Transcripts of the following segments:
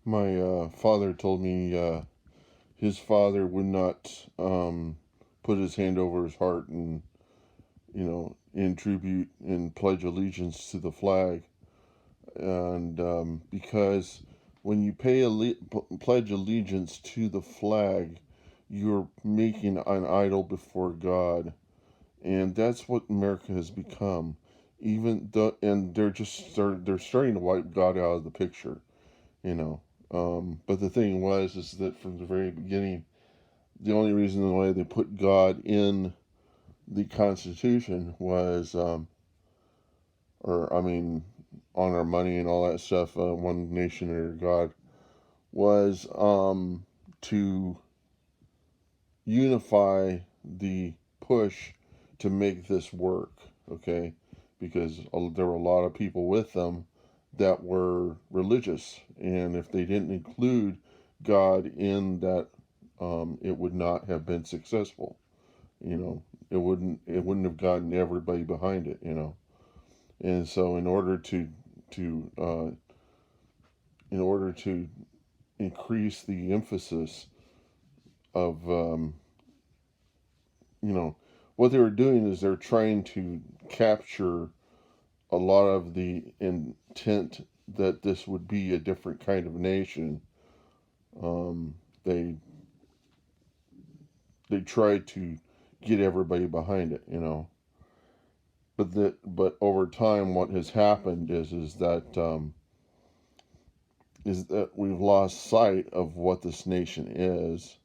My father told me his father would not put his hand over his heart and, in tribute and pledge allegiance to the flag. And because when you pledge allegiance to the flag, you're making an idol before God. And that's what America has become. Even though, and they're starting to wipe God out of the picture, you know. But the thing is that from the very beginning, the only reason why they put God in the Constitution was, or I mean, honor money and all that stuff, one nation under God, was to unify the push to make this work, okay? Because there were a lot of people with them that were religious, and if they didn't include God in that, it would not have been successful. You know, it wouldn't have gotten everybody behind it. And so to in order to increase the emphasis of you know what they were doing is they're trying to capture a lot of the intent that this would be a different kind of nation. um, they they tried to get everybody behind it, but over time what has happened is that we've lost sight of what this nation is.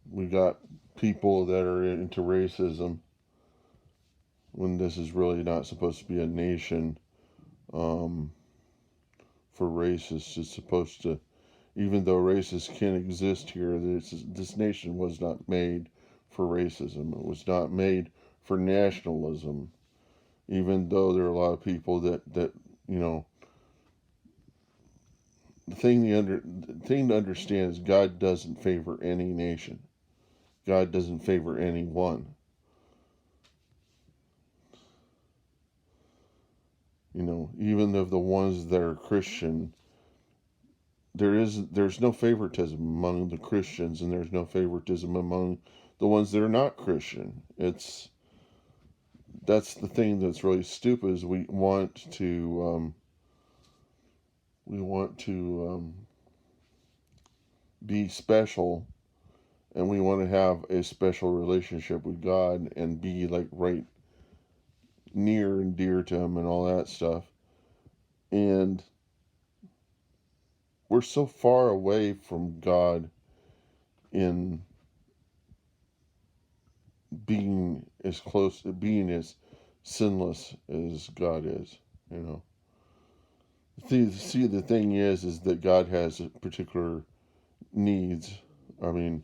We got people that are into racism when this is really not supposed to be a nation um, for racists. It's supposed to, even though racists can exist here, this nation was not made for racism. It was not made for nationalism. Even though there are a lot of people that you know, the thing to understand is God doesn't favor any nation. God doesn't favor anyone. Even of the ones that are Christian, there's no favoritism among the Christians, and there's no favoritism among the ones that are not Christian. That's the thing that's really stupid is we want to be special, and we want to have a special relationship with God and be like right near and dear to Him and all that stuff. And we're so far away from God in being as sinless as God is. You know. See, the thing is that God has particular needs. I mean,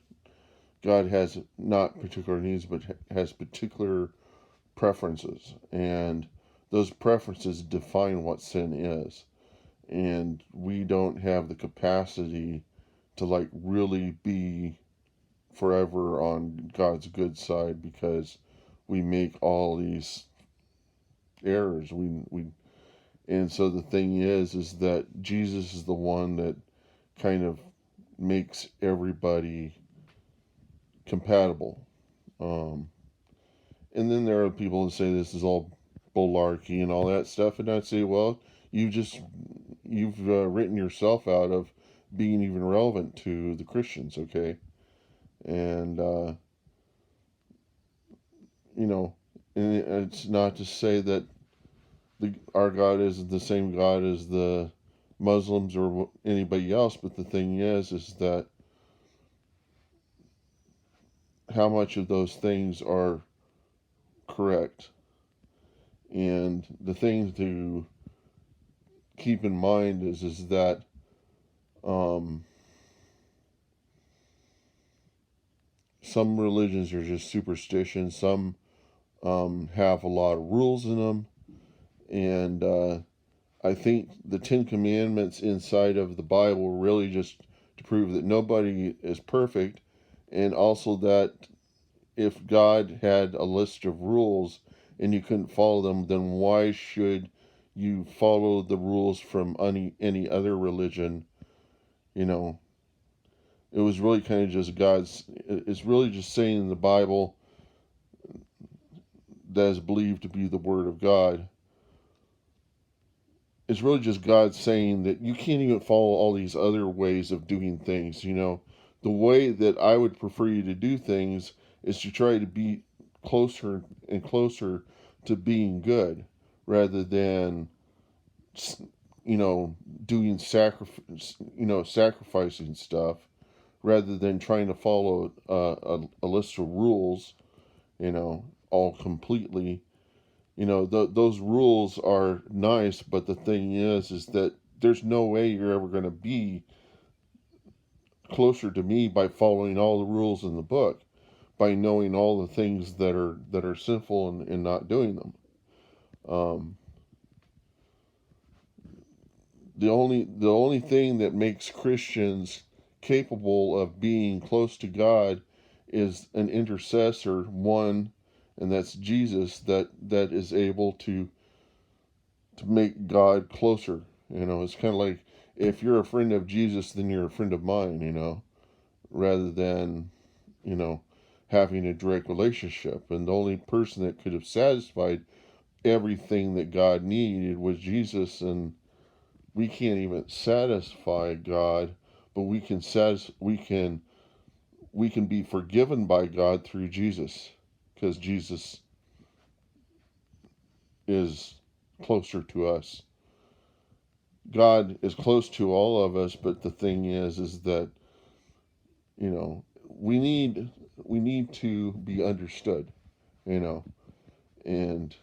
God has not particular needs, but has particular preferences, and those preferences define what sin is. And we don't have the capacity to like really be forever on God's good side because we make all these errors. We And so the thing is that Jesus is the one that kind of makes everybody compatible. Um, and then there are people that say this is all bularchy and all that stuff, and I'd say, well, you've written yourself out of being even relevant to the Christians, okay? And you know, and it's not to say that our God is the same God as the Muslims or anybody else, but the thing is that how much of those things are correct. And the thing to keep in mind is that um, some religions are just superstition. Some have a lot of rules in them, and I think the Ten Commandments inside of the Bible really just to prove that nobody is perfect, and also that if God had a list of rules and you couldn't follow them, then why should you follow the rules from any other religion You know, it was really kind of just God's. It's really just saying in the Bible that is believed to be the Word of God. It's really just God saying that you can't even follow all these other ways of doing things. The way that I would prefer you to do things is to try to be closer and closer to being good rather than, you know, doing sacrificing stuff rather than trying to follow a list of rules, all completely. Those rules are nice, but the thing is that there's no way you're ever going to be closer to me by following all the rules in the book, by knowing all the things that are sinful and not doing them. Um, the only thing that makes Christians capable of being close to God is an intercessor, one, and that's Jesus, that is able to make God closer. It's kind of like, if you're a friend of Jesus, then you're a friend of mine, rather than, you know, having a direct relationship. And the only person that could have satisfied everything that God needed was Jesus. And we can't even satisfy God, but we can be forgiven by God through Jesus, because Jesus is closer to us. God is close to all of us, but the thing is that, we need to be understood, you know, and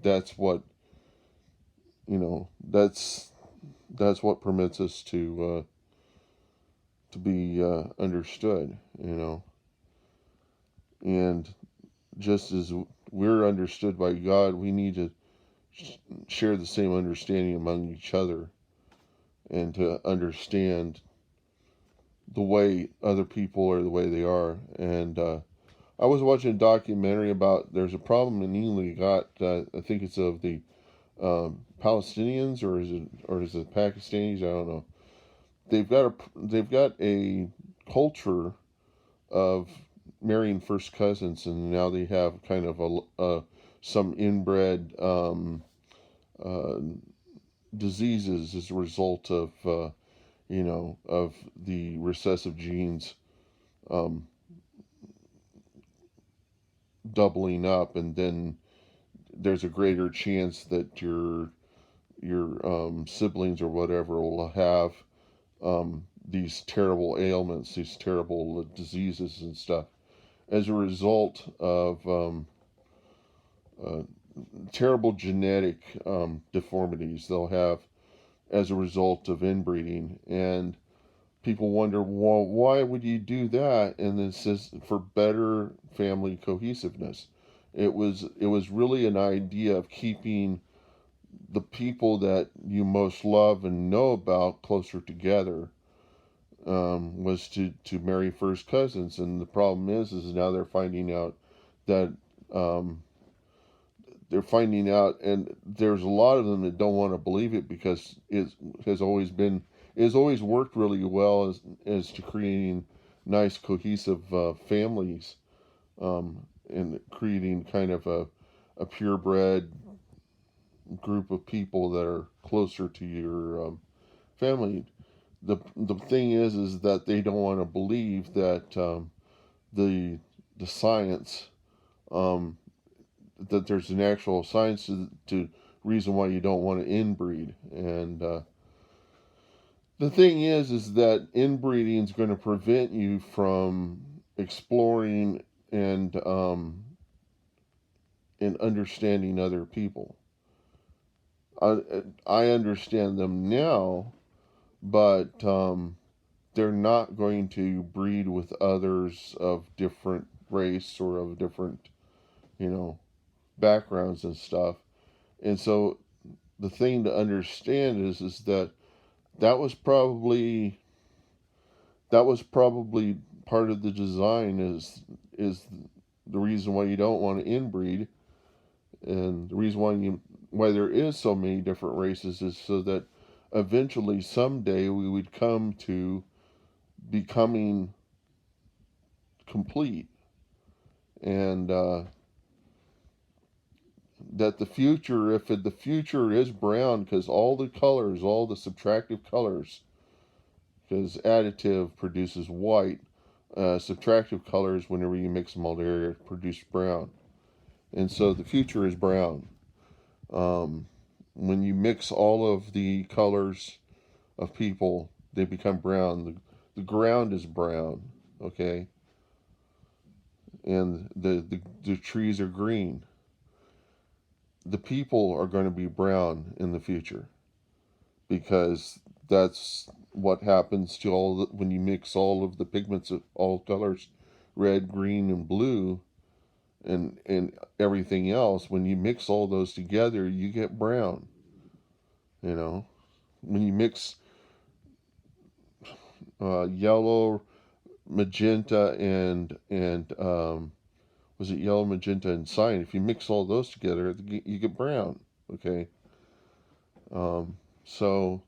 that's what you know that's what permits us to be understood, and just as we're understood by God, we need to share the same understanding among each other, and to understand the way other people are the way they are. And I was watching a documentary about, there's a problem in England. You got, I think it's of the Palestinians, or is it Pakistanis? I don't know. They've got a culture of marrying first cousins, and now they have kind of some inbred uh, diseases as a result of the recessive genes um, doubling up, and then there's a greater chance that your siblings or whatever will have these terrible ailments, these terrible diseases and stuff, as a result of uh, terrible genetic deformities they'll have as a result of inbreeding. And people wonder, well, why would you do that? And it says, for better family cohesiveness. It was really an idea of keeping the people that you most love and know about closer together. Was to marry first cousins. And the problem is now that um, they're finding out, and there's a lot of them that don't want to believe it, because it has always worked really well as to creating nice cohesive families, and creating kind of a purebred group of people that are closer to your family. The thing is that they don't want to believe that the the science, um, that there's an actual science to reason why you don't want to inbreed. And the thing is that inbreeding is going to prevent you from exploring and understanding other people. I understand them now, but they're not going to breed with others of different race or of different, you know, backgrounds and stuff. And so the thing to understand is that that was probably that was probably part of the design, is the reason why you don't want to inbreed, and the reason why there is so many different races is so that eventually someday we would come to becoming complete, and that the future, if the future is brown, because all the colors, all the subtractive colors, because additive produces white, subtractive colors, whenever you mix them all together, produce brown. And so the future is brown. Um, when you mix all of the colors of people, they become brown. The ground is brown, okay? And the trees are green. The people are going to be brown in the future, because that's what happens to when you mix all of the pigments of all colors, red, green, and blue, and everything else. When you mix all those together, you get brown. You know, when you mix yellow, magenta, and was it yellow, magenta, and cyan? If you mix all those together, you get brown. Okay, so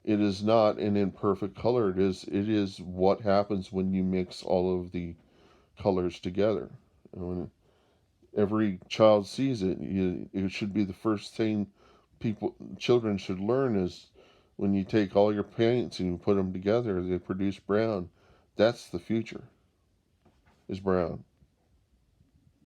it is not an imperfect color. It is what happens when you mix all of the colors together. And when every child sees it, it should be the first thing children should learn is when you take all your paints and you put them together, they produce brown. That's the future, is brown.